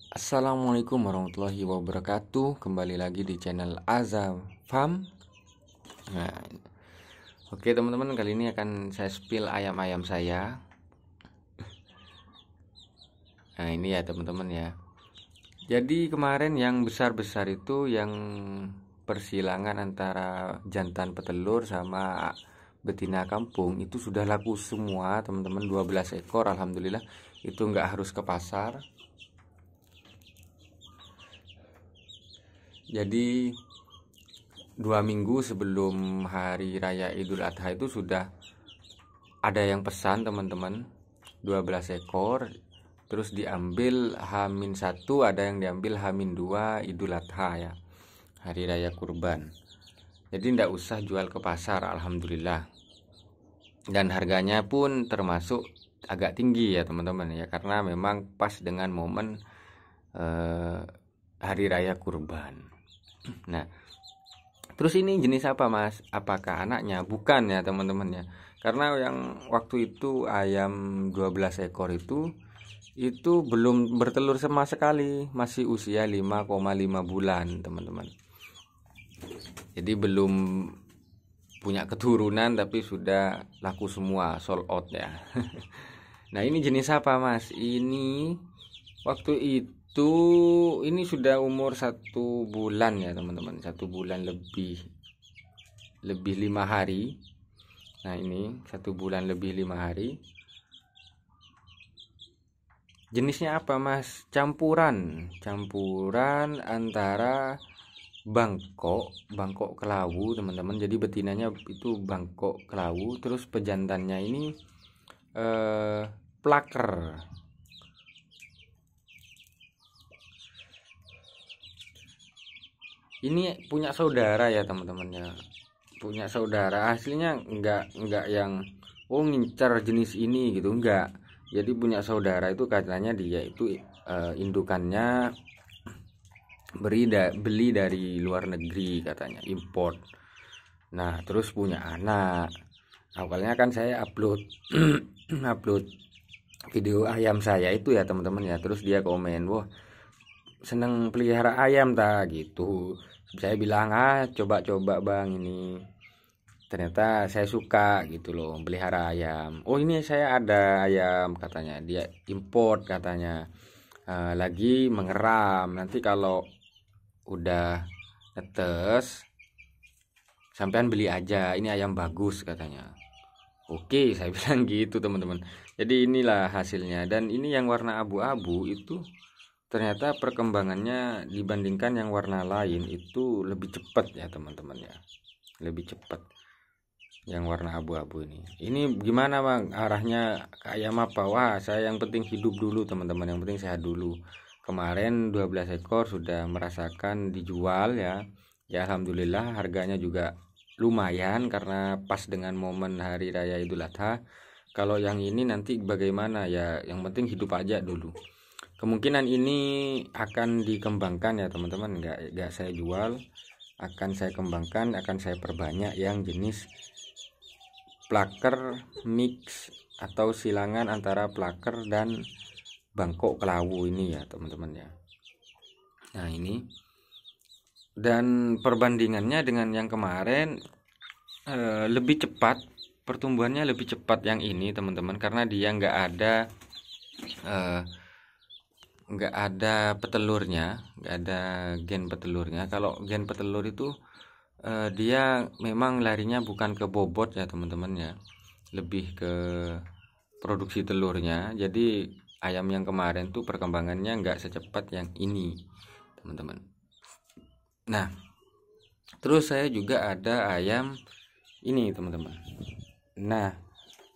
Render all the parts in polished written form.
Assalamualaikum warahmatullahi wabarakatuh. Kembali lagi di channel Azam Farm. Nah, oke teman-teman, kali ini akan saya spill ayam-ayam saya. Nah, ini ya teman-teman ya. Jadi kemarin yang besar-besar itu yang persilangan antara jantan petelur sama betina kampung itu sudah laku semua teman-teman, 12 ekor alhamdulillah. Itu nggak harus ke pasar. Jadi 2 minggu sebelum hari raya Idul Adha itu sudah ada yang pesan teman-teman, 12 ekor. Terus diambil H-1, ada yang diambil H-2 Idul Adha ya, hari raya kurban. Jadi tidak usah jual ke pasar alhamdulillah. Dan harganya pun termasuk agak tinggi ya teman-teman ya, karena memang pas dengan momen eh, hari raya kurban. Nah, terus ini jenis apa mas? Apakah anaknya? Bukan ya teman-teman ya. Karena yang waktu itu ayam 12 ekor itu belum bertelur sama sekali. Masih usia 5,5 bulan teman-teman. Jadi belum punya keturunan tapi sudah laku semua, sold out ya. Nah ini jenis apa mas? Ini waktu itu ini sudah umur 1 bulan ya teman-teman, 1 bulan lebih 5 hari. Nah ini 1 bulan lebih 5 hari. Jenisnya apa mas? Campuran antara Bangkok Kelawu teman-teman. Jadi betinanya itu Bangkok Kelawu, terus pejantannya ini Plaker. Ini punya saudara ya teman-teman ya, punya saudara aslinya, enggak yang ngincar jenis ini gitu, enggak. Jadi punya saudara itu katanya dia itu indukannya beli dari luar negeri katanya, import. Nah terus punya anak. Awalnya kan saya upload upload video ayam saya itu ya teman-teman ya, terus dia komen, wah seneng pelihara ayam tak gitu. Saya bilang coba-coba bang, ini ternyata saya suka gitu loh pelihara ayam. Oh ini saya ada ayam katanya, dia import katanya. Lagi mengeram, nanti kalau udah netes sampean beli aja, ini ayam bagus katanya. Oke saya bilang gitu teman-teman. Jadi inilah hasilnya, dan ini yang warna abu-abu itu ternyata perkembangannya dibandingkan yang warna lain itu lebih cepat ya teman-teman ya, lebih cepat yang warna abu-abu ini gimana bang arahnya ke ayam apa? Wah saya yang penting hidup dulu teman-teman, yang penting sehat dulu. Kemarin 12 ekor sudah merasakan dijual ya, ya alhamdulillah harganya juga lumayan karena pas dengan momen hari raya Idul Adha. Kalau yang ini nanti bagaimana ya, yang penting hidup aja dulu. Kemungkinan ini akan dikembangkan ya teman-teman, nggak saya jual, akan saya kembangkan, akan saya perbanyak yang jenis plaker mix atau silangan antara plaker dan Bangkok Kelawu ini ya teman-teman ya. Nah ini, dan perbandingannya dengan yang kemarin lebih cepat, pertumbuhannya lebih cepat yang ini teman-teman, karena dia eh, nggak ada petelurnya, nggak ada gen petelurnya. Kalau gen petelur itu dia memang larinya bukan ke bobot ya teman-teman ya, lebih ke produksi telurnya. Jadi ayam yang kemarin tuh perkembangannya nggak secepat yang ini teman-teman. Nah terus saya juga ada ayam ini teman-teman. Nah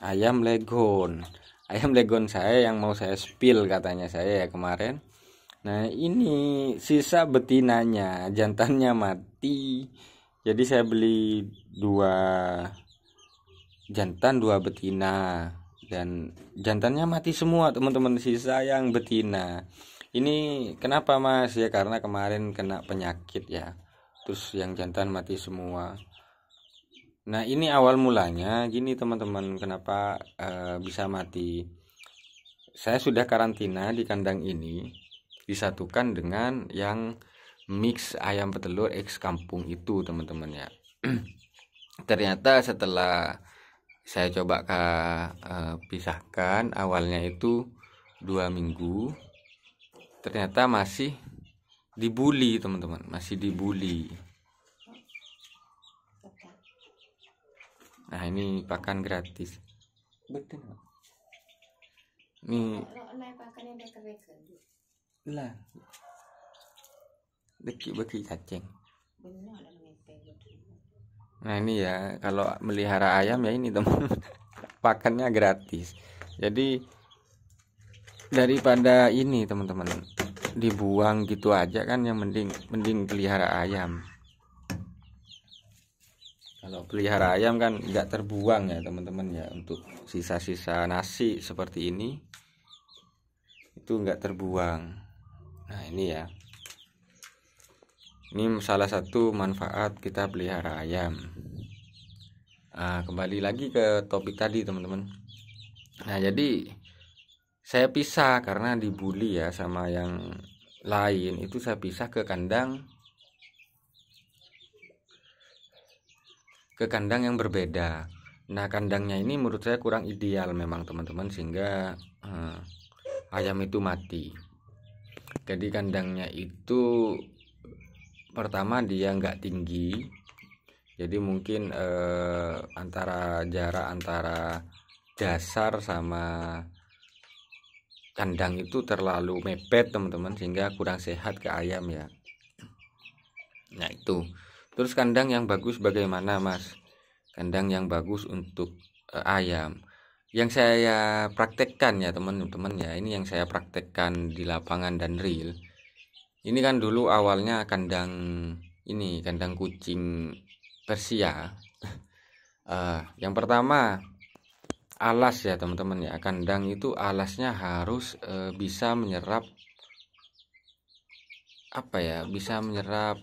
ayam legon, saya yang mau saya spill katanya saya ya kemarin. Nah ini sisa betinanya, jantannya mati. Jadi saya beli 2 jantan 2 betina, dan jantannya mati semua teman-teman, sisa yang betina. Ini kenapa mas? Ya karena kemarin kena penyakit ya, terus yang jantan mati semua. Nah ini awal mulanya gini teman-teman, kenapa bisa mati. Saya sudah karantina di kandang ini disatukan dengan yang mix ayam petelur X kampung itu teman-teman ya. Ternyata setelah saya coba pisahkan, awalnya itu 2 minggu, ternyata masih dibully teman-teman, masih dibully. Nah ini pakan gratis, betul ini lah beki cacing. Nah ini ya, kalau melihara ayam ya ini teman, pakannya gratis. Jadi daripada ini teman-teman dibuang gitu aja kan, yang mending pelihara ayam. Kalau pelihara ayam kan nggak terbuang ya teman-teman ya, untuk sisa-sisa nasi seperti ini itu nggak terbuang. Nah ini ya, ini salah satu manfaat kita pelihara ayam. Nah, kembali lagi ke topik tadi teman-teman. Nah jadi saya pisah karena dibully ya sama yang lain, itu saya pisah ke kandang yang berbeda. Nah kandangnya ini menurut saya kurang ideal memang teman-teman, sehingga ayam itu mati. Jadi kandangnya itu pertama dia nggak tinggi, jadi mungkin jarak antara dasar sama kandang itu terlalu mepet teman-teman, sehingga kurang sehat ke ayam ya. Nah itu. Terus kandang yang bagus bagaimana mas? Kandang yang bagus untuk ayam yang saya praktekkan ya teman-teman ya, ini yang saya praktekkan di lapangan dan real. Ini kan dulu awalnya kandang kucing Persia. Yang pertama alas ya teman-teman ya, kandang itu alasnya harus bisa menyerap bisa menyerap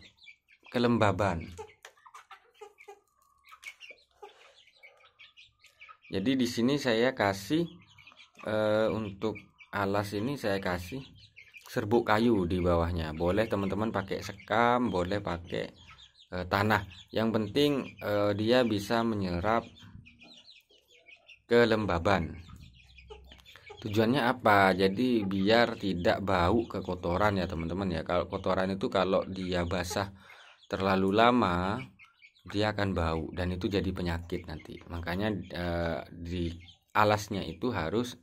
kelembaban. Jadi di sini saya kasih untuk alas ini saya kasih serbuk kayu di bawahnya. Boleh teman-teman pakai sekam, boleh pakai tanah. Yang penting dia bisa menyerap kelembaban. Tujuannya apa? Jadi biar tidak bau ke kotoran ya teman-teman ya. Kalau kotoran itu kalau dia basah terlalu lama dia akan bau dan itu jadi penyakit nanti. Makanya di alasnya itu harus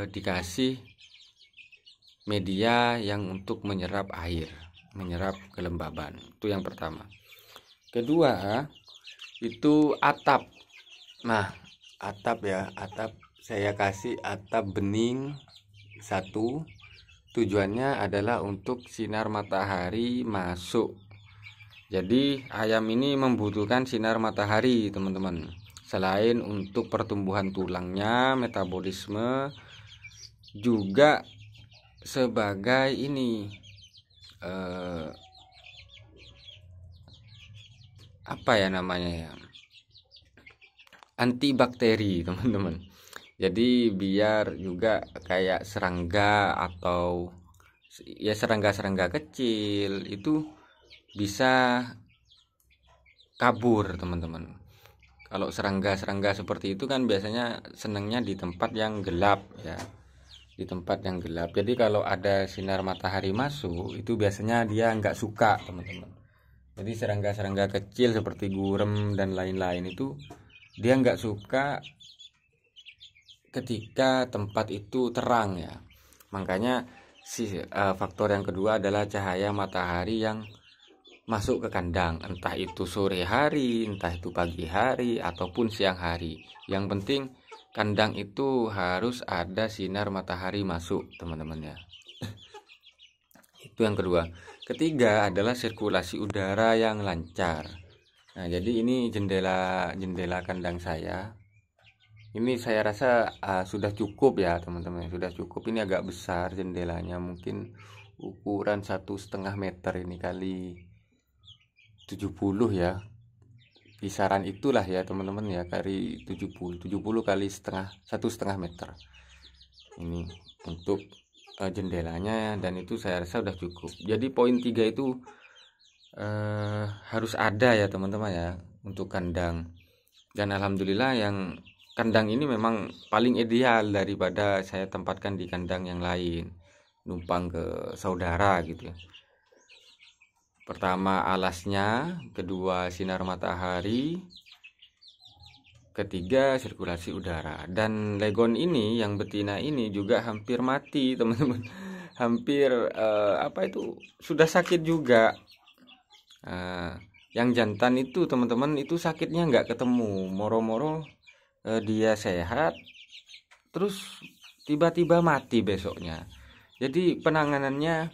dikasih media yang untuk menyerap air, menyerap kelembaban. Itu yang pertama. Kedua itu atap. Nah atap ya, atap saya kasih atap bening satu. Tujuannya adalah untuk sinar matahari masuk. Jadi ayam ini membutuhkan sinar matahari teman-teman, selain untuk pertumbuhan tulangnya, metabolisme, juga sebagai ini antibakteri teman-teman. Jadi biar juga kayak serangga atau ya serangga-serangga kecil itu bisa kabur teman-teman. Kalau serangga-serangga seperti itu kan biasanya senangnya di tempat yang gelap ya, di tempat yang gelap. Jadi kalau ada sinar matahari masuk itu biasanya dia nggak suka teman-teman. Jadi serangga-serangga kecil seperti gurem dan lain-lain itu dia nggak suka ketika tempat itu terang ya. Makanya faktor yang kedua adalah cahaya matahari yang masuk ke kandang, entah itu sore hari, entah itu pagi hari, ataupun siang hari. Yang penting kandang itu harus ada sinar matahari masuk teman-teman ya. Itu yang kedua. Ketiga adalah sirkulasi udara yang lancar. Nah jadi ini jendela kandang saya. Ini saya rasa sudah cukup ya teman-teman, sudah cukup. Ini agak besar jendelanya, mungkin ukuran 1,5 meter ini kali 70 ya, kisaran itulah ya teman-teman ya, kali 70 kali 1,5 meter. Ini untuk jendelanya, dan itu saya rasa udah cukup. Jadi poin 3 itu harus ada ya teman-teman ya untuk kandang. Dan alhamdulillah yang kandang ini memang paling ideal daripada saya tempatkan di kandang yang lain, numpang ke saudara gitu ya. Pertama alasnya, kedua sinar matahari, ketiga sirkulasi udara. Dan legon ini yang betina ini juga hampir mati teman-teman. Hampir sudah sakit juga. Yang jantan itu teman-teman itu sakitnya nggak ketemu, moro-moro dia sehat terus tiba-tiba mati besoknya. Jadi penanganannya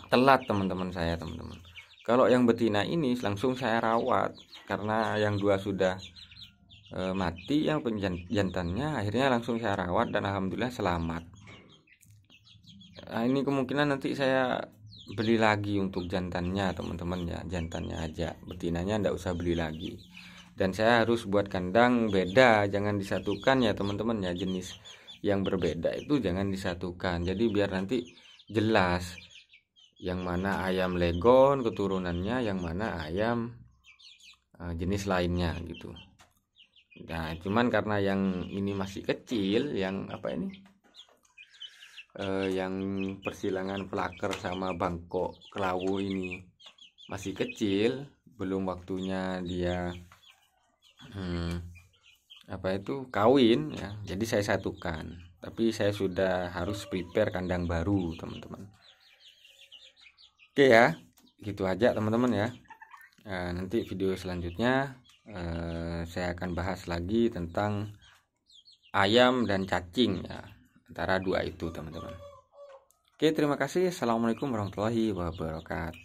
telat teman-teman. Kalau yang betina ini langsung saya rawat, karena yang dua sudah mati, yang jantannya akhirnya langsung saya rawat dan alhamdulillah selamat. Nah, ini kemungkinan nanti saya beli lagi untuk jantannya teman-teman ya, jantannya aja, betinanya ndak usah beli lagi. Dan saya harus buat kandang beda, jangan disatukan ya teman-teman ya, jenis yang berbeda itu jangan disatukan. Jadi biar nanti jelas yang mana ayam legon keturunannya, yang mana ayam jenis lainnya gitu. Nah cuman karena yang ini masih kecil, yang yang persilangan Plaker sama Bangkok Kelawu ini masih kecil, belum waktunya dia kawin ya, jadi saya satukan. Tapi saya sudah harus prepare kandang baru teman-teman. Oke ya, gitu aja teman-teman ya. Nanti video selanjutnya saya akan bahas lagi tentang ayam dan cacing ya, antara dua itu teman-teman. Oke, terima kasih. Assalamualaikum warahmatullahi wabarakatuh.